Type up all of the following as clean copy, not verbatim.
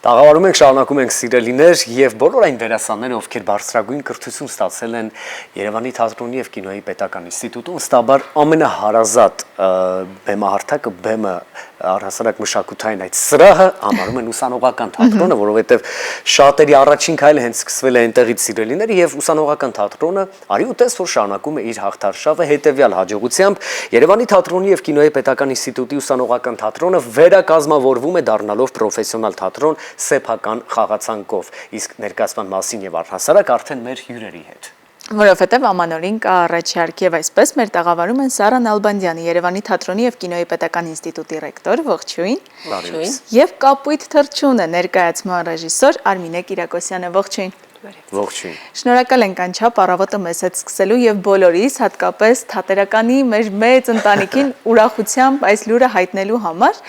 Տաղավարում ենք շարունակում ենք սիրելիներ եւ բոլոր այն դերասանները, ովքեր բարձրագույն կրթություն ստացել են Երևանի թատրոնի եւ կինոյի պետական ինստիտուտում, ստաբար ամենահարազատ բեմահարթակը, բեմը առհասարակ մշակութային այդ սրահը համարում են ուսանողական թատրոնը, որովհետեւ շատերի առաջին քայլը հենց սկսվել է այնտեղից սիրելիները եւ ուսանողական թատրոնը արի ու տես որ շարունակում է իր հաղթարշավը հետեւյալ հաջողությամբ Երևանի թատրոնի եւ կինոյի պետական ինստիտուտի ուսանողական թատրոնը վերակազմավորվում է դառնալով պրոֆեսիոնալ թատրոն սեփական խաղացանկով, իսկ ներկայացման մասին եւ առհասարակ արդեն մեր հյուրերի հետ։ Որովհետև ամանորին կա առաջարկ եւ այսպես մեր տաղավարում են Սարա Նալբանդյանի, Երևանի թատրոնի եւ կինոյի պետական ինստիտուտի ռեկտոր, ողջույն։ Ողջույն։ Եվ Կապույտ թռչունը ներկայացման ռեժիսոր Արմինե Կիրակոսյանը, ողջույն։ Ողջույն։ Շնորհակալ ենք անչափ առավոտը մեզ հետ սկսելու եւ բոլորիս, հատկապես թատերականի մեր մեծ ընտանիքին ուրախությամբ այս լուրը հայտնելու համար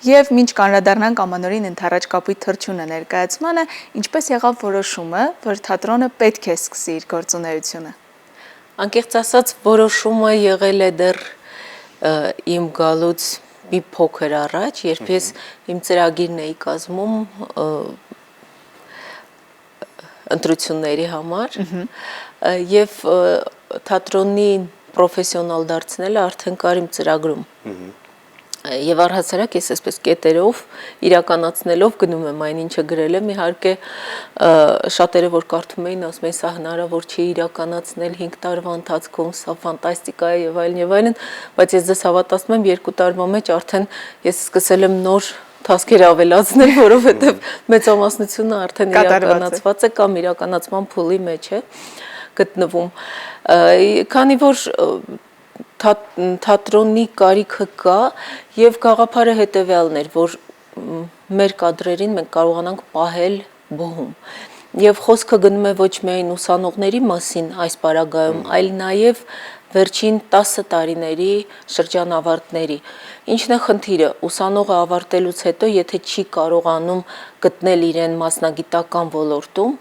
եւ մինչ կանրադառնանք ամանորին ընթരാճ Կապույտ թռչունը ներկայացմանը, ինչպես եղավ որոշումը, որ թատրոնը պետք է սկսի իր գործունեությունը։ Անկեղծ ասած, որոշումը եղել է դեռ իմ գալուց մի փոքր առաջ, երբ ես իմ ծրագիրն էի կազմում ընտրությունների համար եւ թատրոնի պրոֆեսիոնալ դարձնելը արդեն կար իմ ծրագրում։ Եվ առհասարակ ես այսպես կետերով իրականացնելով գնում եմ այն ինչը գրել եմ, իհարկե շատերը որ կարդում էին ասում են սա հնարավոր չի իրականացնել 5 տարվա ընթացքում, սա ֆանտաստիկա է եւ այլն, բայց ես ձեզ հավատացնում եմ 2 տարվա մեջ արդեն ես սկսել եմ նոր թասկեր ավելացնել, որովհետև մեծամասնությունը արդեն իրականացված է կամ իրականացման փուլի մեջ է գտնվում։ Քանի որ թատրոնի կարիքը կա եւ գաղափարը հետեւյալն էր, որ մեր կադրերին մենք կարողանանք պահել բոհում։ Եվ խոսքը գնում է ոչ միայն ուսանողների մասին այս պարագայում, այլ նաեւ վերջին 10 տարիների շրջանավարտների։ Ինչն է խնդիրը, ուսանողը ավարտելուց հետո, եթե չի կարողանում գտնել իրեն մասնագիտական ոլորտում,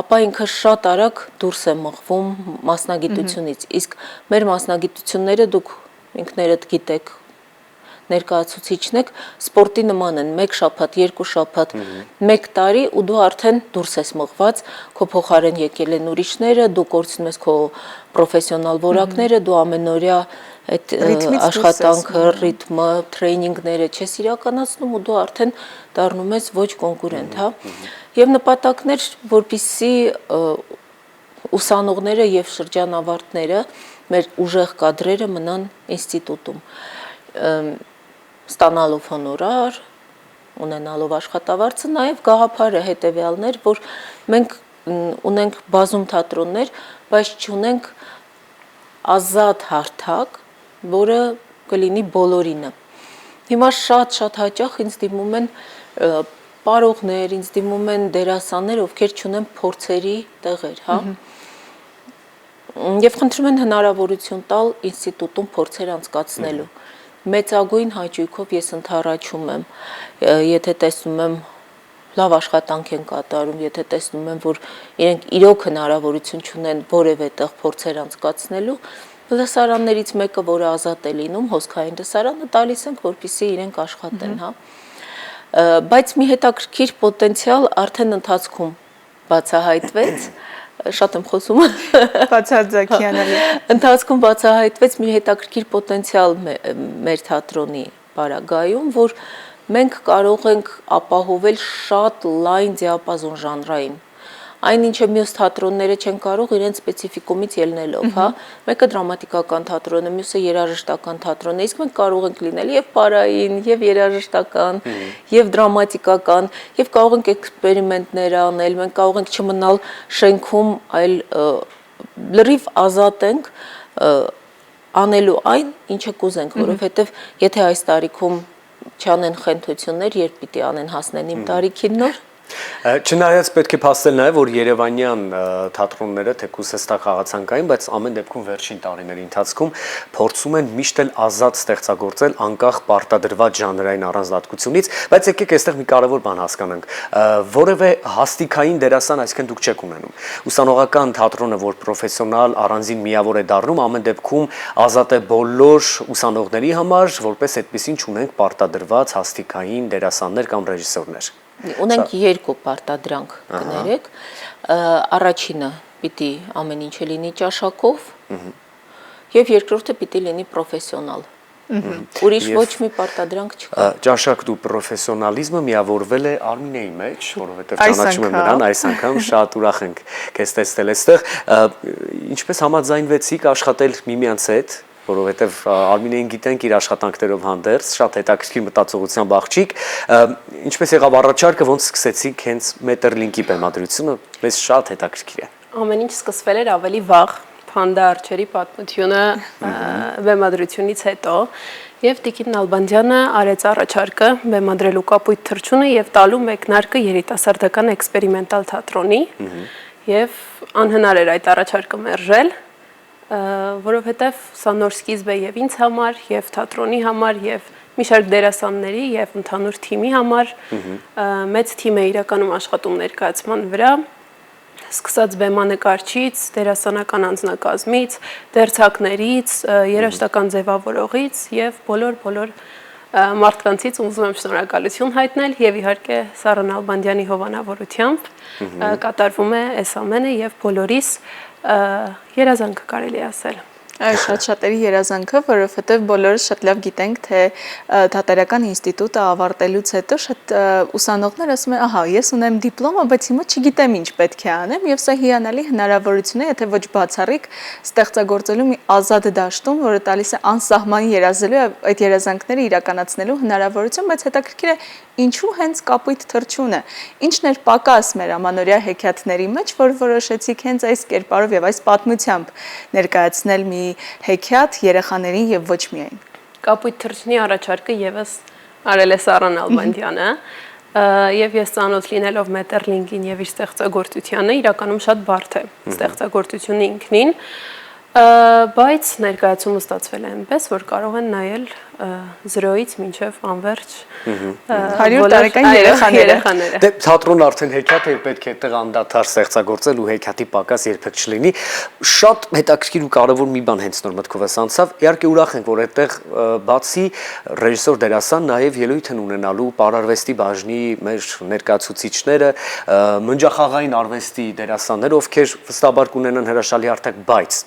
ապա ինքը շատ արագ դուրս է մղվում մասնագիտությունից, իսկ մեր մասնագիտությունները դուք ինքներդ գիտեք, ներկայացուցիչն եք, սպորտի նման են, 1 շաբաթ, 2 շաբաթ, 1 տարի ու դու արդեն դուրս ես մղված, քո փոխարեն եկել են ուրիշները, դու կորցնում ես քո պրոֆեսիոնալ որակները, դու ամենօրյա այդ աշխատանքը, ռիթմը, տրեյնինգները չես իրականացնում ու դու արդեն դառնում ես ոչ կոնկուրենտ, հա։ Եվ նպատակներ, որպեսզի ուսանողները եւ շրջանավարտները, մեր ուժեղ կադրերը մնան ինստիտուտում, ստանալով հոնորար, ունենալով աշխատավարձը, նաեւ գաղափարը հետեւյալն էր, որ մենք ունենք բազում թատրոններ, բայց չունենք ազատ հարթակ, որը կլինի բոլորինը։ Հիմա շատ հաճախ ինձ դիմում են պարողներ, ինձ դիմում են դերասաններ, ովքեր չունեն փորձերի տեղեր, հա։ Եվ խնդրում են հնարավորություն տալ ինստիտուտում փորձեր անցկացնելու։ Մեծագույն հաճույքով ես ընդառաջում եմ, եթե տեսնում եմ լավ աշխատանք են կատարում, եթե տեսնում եմ, որ իրենք իրոք հնարավորություն չունեն որևէ տեղ փորձեր անցկացնելու, լսարաններից մեկը, որը ազատ է լինում, հոսքային լսարանը տալիս ենք, որպեսզի իրենք աշխատեն, հա։ Բայց մի հետաքրքիր պոտենցիալ արդեն ընթացքում բացահայտվեց, շատ եմ խոսում, Բացարձակյանալի։ Ընթացքում բացահայտվեց մի հետաքրքիր պոտենցիալ մեր թատրոնի պարագայում, որ մենք կարող ենք ապահովել շատ լայն դիապազոն ժանրային։ Այն ինչը մյուս թատրոնները չեն կարող իրենց սպეციფიკումից ելնելով, հա։ Մեկը դրամատիկական թատրոն է, մյուսը երաժշտական թատրոն է, իսկ մենք կարող ենք լինել եւ պարային, եւ երաժշտական, եւ դրամատիկական, եւ կարող ենք էքսպերիմենտներ անել, մենք կարող ենք չմնալ շենքում, այլ լրիվ ազատ ենք անելու այն, ինչը կուզենք, որովհետեւ եթե այս տարիքում չանեն խնդություններ, երբ պիտի անեն հասնեն իմ տարիքին նոր Չնայած պետք է փաստել նաև, որ երևանյան թատրոնները թեկուզ հստակ խաղացանկային, բայց ամեն դեպքում վերջին տարիների ընթացքում փորձում են միշտ էլ ազատ ստեղծագործել անկախ պարտադրված ժանրային առանձնահատկությունից, բայց եկեք այստեղ մի կարևոր բան հասկանանք, որևէ հաստիկային դերասան, այսինքն դուք չեք ունենում։ Ուսանողական թատրոնը, որ պրոֆեսիոնալ առանձին միավոր է դառնում, ամեն դեպքում ազատ է բոլոր ուսանողների համար, որպես այդպեսին չունենք պարտադրված հաստիկային դերասաններ կամ ռեժիսորներ։ Ունենք երկու պարտադրանք կներեք։ Առաջինը պիտի ամեն ինչը լինի ճաշակով, եւ երկրորդը պիտի լինի պրոֆեսիոնալ։ Ուրիշ ոչ մի պարտադրանք չկա։ Ճաշակ դու պրոֆեսիոնալիզմը միավորվել է Արմինեի մեջ, որովհետև Այս ճանաչում եմ անգամ։ նրան այս անգամ շատ ուրախ ենք քեզ տեսնել այստեղ։ Ինչպես համաձայնվեցիք աշխատել միմյանց հետ, որովհետև Արմինեին գիտենք իր աշխատանքներով հանդերձ, շատ հետաքրքիր մտածողությամբ աղջիկ, ինչպես եղավ առաջարկը, ոնց սկսեցիք հենց Մետրլինկի բեմադրությունը, մեզ շատ հետաքրքիր է։ Ամեն ինչ սկսվել էր ավելի վաղ, Փանդա Արչերի պատմությունը բեմադրությունից հետո, եւ Տիկին Նալբանդյանը արեց առաջարկը բեմադրելու կապույտ թռչունը եւ տալու մեկնարկը երիտասարդական էքսպերիմենտալ թատրոնի, եւ անհնար էր այդ առաջարկը մերժել, որովհետև սա նոր սկիզբ է եւ ինձ համար, եւ թատրոնի համար, եւ մի շարք դերասանների եւ ընդհանուր թիմի համար, մեծ թիմ է իրականում աշխատում ներկայացման վրա, սկսած բեմանկարչից, դերասանական անձնակազմից, դերձակներից, երաժշտական ձևավորողից եւ բոլոր մարդկանցից ուզում եմ շնորհակալություն հայտնել եւ իհարկե Սառա Նալբանդյանի հովանավորությամբ կատարվում է այս ամենը եւ բոլորիս երազանքը կարելի ասել։ Շատ շատերի երազանքը, որովհետև բոլորս շատ լավ գիտենք, թե Թատերական ինստիտուտը ավարտելուց հետո շատ ուսանողներ ասում են, ահա, ես ունեմ դիպլոմը, բայց հիմա չգիտեմ ինչ պետք է անեմ, եւ սա հիանալի հնարավորություն է, եթե ոչ բացառիկ ստեղծագործելու մի ազատ դաշտում, որը տալիս է անսահման երազելու այդ երազանքները իրականացնելու հնարավորություն, բայց հետաքրքիր է ինչու հենց կապույտ թռչունը, ինչն էր պակաս մեր ամանորյա հեքիաթների մեջ, որ որոշեցիք հենց այս կերպարով եւ այս պատմությամբ ներկայացնել մի հեքիաթ երեխաներին եւ ոչ միայն։ Կապույտ թռչնի առաջարկը եւս արել է Սառա Նալբանդյանը, եւ ես ծանոթ լինելով Մետրլինկին եւ իր ստեղծագործությանը, իրականում շատ բարդ է ստեղծագործությունը ինքնին, բայց ներկայացումը ստացվել է այնպես, որ կարող են նայել 0-ից մինչև անվերջ 100 տարեկան երեխաները։ Դե թատրոնը արդեն հեքիաթ է, պետք է այդտեղ անդադար ստեղծագործել ու հեքիաթի պակաս երբեք չլինի։ Շատ հետաքրքիր ու կարևոր մի բան հենց նոր մտքովս անցավ։ Իհարկե ուրախ ենք, որ այդտեղ բացի ռեժիսոր դերասան նաև ելույթ են ունենալու պարարվեստի բաժնի մեր ներկայացուցիչները, մնջախաղային արվեստի դերասանները, ովքեր վստահաբար կունենան հրաշալի հարթակ, բայց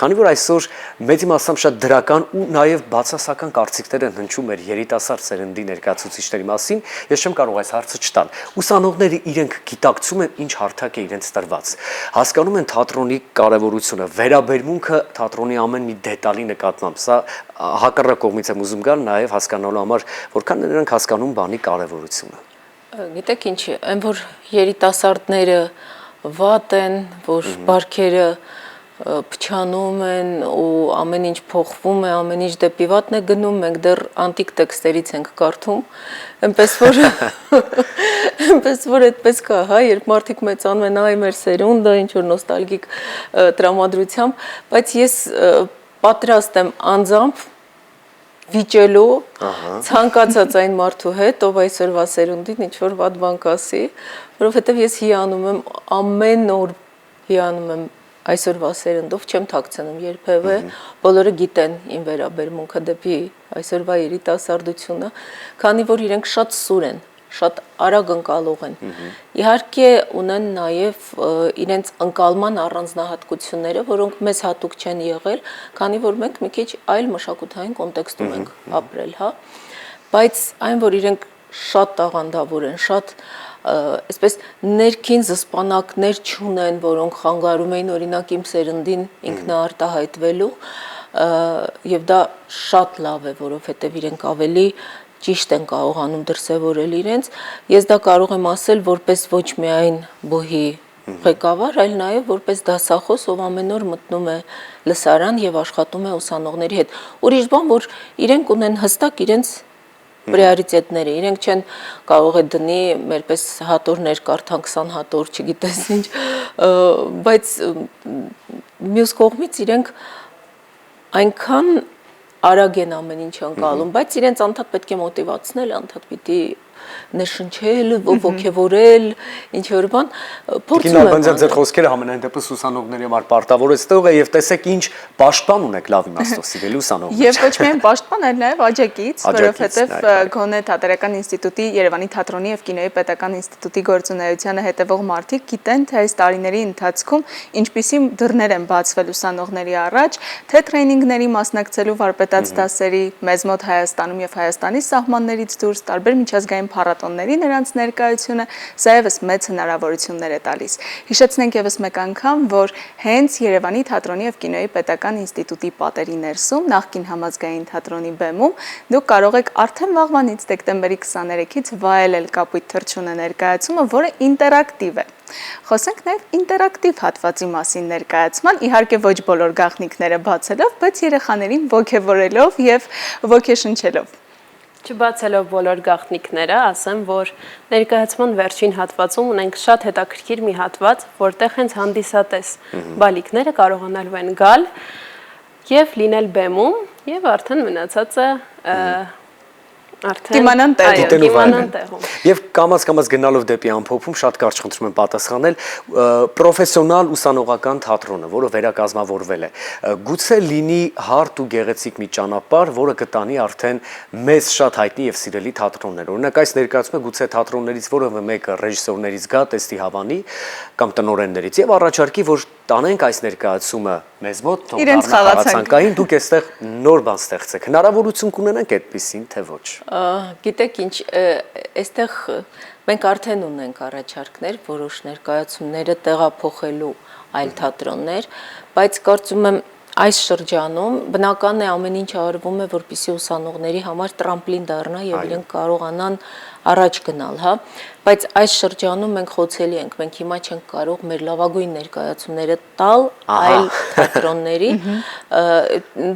քանի որ այսօր մեծ մասամբ շատ դրական ու նաև բացասական կարծիքներ են հնչում մեր երիտասարդ սերնդի ներկայացուցիչների մասին, ես չեմ կարող այս հարցը չտալ։ Ուսանողները իրենք գիտակցում են ինչ հարթակ է իրենց տրված, հասկանում են թատրոնի կարևորությունը, վերաբերմունքը թատրոնի ամեն մի դետալի նկատմամբ։ Սա հակառակ կողմից եմ ուզում գալ նաև հասկանալու համար, որքան նրանք հասկանում բանի կարևորությունը։ Գիտեք ինչ, այն որ երիտասարդները վատ են, որ բարքերը փչանում են ու ամեն ինչ փոխվում է, ամեն ինչ դեպի վատն է գնում, մենք դեռ անտիկ տեքստերից ենք կարդում, այնպես որ այդպես կա, հա, երբ մարդիկ մեծանում են, այ մեր սերունդը, ինչ որ նոստալգիկ տրամադրությամբ, բայց ես պատրաստ եմ անձամբ վիճելու ցանկացած այն մարդու հետ, ով այսօրվա սերունդին ինչ որ վատ բան կասի, որովհետև ես հիանում եմ ամեն օր հիանում եմ այսօրվա սերնդով չեմ թաքցնում երբևէ, բոլորը գիտեն իմ վերաբերմունքը դեպի այսօրվա երիտասարդությունը, քանի որ իրենք շատ սուր են, շատ արագ ընկալող են։ Իհարկե ունեն նաև իրենց ընկալման առանձնահատկությունները, որոնք մեզ հատուկ չեն եղել, քանի որ մենք մի քիչ այլ մշակութային կոնտեքստում ենք ապրել, հա, բայց այն որ իրենք շատ տաղանդավոր են, շատ այսպես ներքին զսպանակներ չունեն, որոնք խանգարում էին օրինակ իմ սերնդին ինքնաարտահայտվելու, եւ դա շատ լավ է, որովհետեւ իրենք ավելի ճիշտ են կարողանում դրսևորել իրենց, ես դա կարող եմ ասել որպես ոչ միայն բուհի ղեկավար, այլ նաև որպես դասախոս, ով ամեն օր մտնում է լսարան եւ աշխատում է ուսանողների հետ։ Ուրիշ բան, որ իրենք ունեն հստակ իրենց պրիորիտետները, իրենք չեն կարող է դնի մերպես հատորներ կարդան 20 հատոր, չգիտես ինչ, բայց մյուս կողմից իրենք այնքան արագ են ամեն ինչ անցալում, բայց իրենց անդադ պետք է մոտիվացնել, անդադ պիտի ներշնչել, ոգևորել, ինչ որ բան, Տիկին Նալբանդյան, ձեր խոսքերը համենայն դեպս ուսանողների համար պարտավորեցնող է եւ տեսեք ինչ պաշտպան ունեք լավ իմաստով սիրելի ուսանողներ։ Եվ ոչ միայն պաշտպան, այլ նաև աջակից, որովհետև այո։ գոնե Թատերական ինստիտուտի, Երևանի թատրոնի եւ կինոյի պետական ինստիտուտի գործունեությանը հետևող մարդիկ գիտեն, թե այս տարիների ընթացքում ինչպիսի դռներ են բացվել ուսանողների առաջ, թե տրեյնինգների մասնակցելու վարպետաց դասերի մեզ մոտ Հայաստանում եւ Հայաստանի սահմաններից դուրս տարբեր միջազգային փառատոնների նրանց ներկայությունը, սա եւս մեծ հնարավորություններ է տալիս։ Հիշեցնենք եւս մեկ անգամ, որ հենց Երևանի թատրոնի եւ կինոյի պետական ինստիտուտի պատերի ներսում նախկին համազգային թատրոնի բեմում դուք կարող եք արդեն վաղվանից դեկտեմբերի 23-ից վայելել Կապույտ թռչունը ներկայացումը, որը ինտերակտիվ է։ Խոսենք նաև ինտերակտիվ հատվածի մասին ներկայացման, իհարկե ոչ բոլոր գաղտնիքները բացելով, բայց երեխաներին ոգևորելով եւ ոգեշնչելով։ Չբացելով բոլոր գաղտնիքները, ասեմ, որ ներկայացման վերջին հատվածում ունենք շատ հետաքրքիր մի հատված, որտեղ հենց հանդիսատես բալիկները կարողանալու են գալ եւ լինել բեմում եւ արդեն մնացածը Դիմանան տեղում։ Եվ կամաց գնալով դեպի ամփոփում շատ կարճ խնդրում եմ պատասխանել պրոֆեսիոնալ ուսանողական թատրոնը, որը վերակազմավորվել է, գուցե լինի հարթ ու գեղեցիկ մի ճանապարհ, որը կտանի արդեն մեծ շատ հայտնի եւ սիրելի թատրոններ։ Օրինակ այս ներկայացումը գուցե թատրոններից որևէ մեկը ռեժիսորներից գա, տեստի հավանի կամ տնօրեններից եւ առաջարկի, որ տանենք այս ներկայացումը մեզ մոտ, իրենց խաղացանկային, դուք այստեղ նոր բան ստեղծեք։ Հնարավորություն կունենանք այդպեսին, թե ոչ։ Գիտեք ինչ, այստեղ մենք արդեն ունենք առաջարկներ, որոշ ներկայացումները տեղափոխելու այլ թատրոններ, բայց կարծում եմ այս շրջանում բնական է ամեն ինչ արվում է, որպեսզի ուսանողների համար տրամպլին դառնա եւ իրենք կարողանան առաջ գնալ, հա, բայց այս շրջանում մենք խոցելի ենք, մենք հիմա չենք կարող մեր լավագույն ներկայացումները տալ այլ թատրոնների,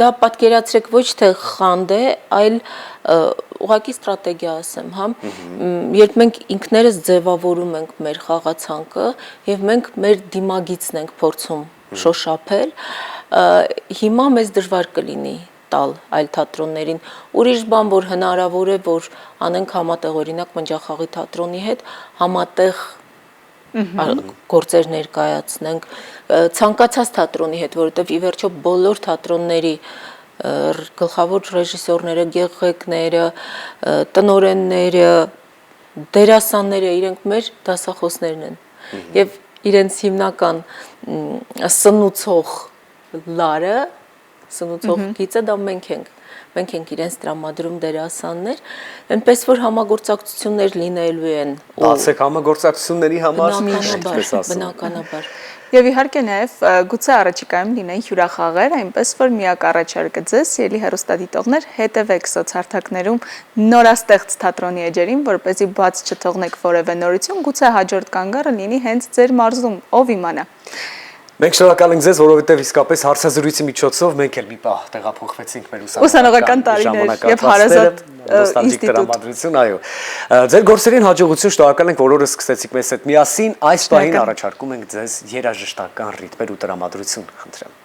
դա պատկերացրեք ոչ թե խանդ է, այլ ուղղակի ստրատեգիա ասեմ, հա, երբ մենք ինքներս ձևավորում ենք մեր խաղացանկը եւ մենք մեր դիմագիծն ենք փորձում շոշափել, հիմա մեզ դժվար կլինի տալ այլ թատրոններին, ուրիշ բան, որ հնարավոր է, որ անենք համատեղ օրինակ Մնջախաղի թատրոնի հետ, համատեղ գործեր ներկայացնենք, ցանկացած թատրոնի հետ, որովհետև ի վերջո բոլոր թատրոնների գլխավոր ռեժիսորները, գեղեցիկները, տնօրենները, դերասանները իրենք մեր դասախոսներն են եւ իրենց հիմնական սնուցող լարը, սնուցող գիծը դա մենք ենք իրենց տրամադրում դերասաններ, այնպես որ համագործակցություններ լինելու են։ Բացեք համագործակցությունների համար, ինչպես ասում։ Բնականաբար։ Եվ իհարկե նաև գուցե առաջիկայում լինեն հյուրախաղեր, այնպես որ միակ առաջարկը ձեզ, ելի հեռուստադիտողներ, հետևեք սոցհարթակներում նորաստեղծ թատրոնի էջերին, որպեսզի բաց չթողնեք որևէ նորություն, գուցե հաջորդ կանգառը լինի հենց ձեր մարզում, ով իմանա։ Մենք շնորհակալ ենք ձեզ, որովհետև իսկապես հարցազրույցի միջոցով մենք էլ մի պահ տեղափոխվեցինք մեր ուսանողական տարիներ եւ հարազատ նոստալգիկ տրամադրություն, այո։ Ձեր գործերին հաջողություն, շնորհակալ ենք, որ օրը սկսեցիք մեզ հետ միասին, այս պահին առաջարկում ենք ձեզ երաժշտական ռիթմեր ու տրամադրություն, խնդրեմ։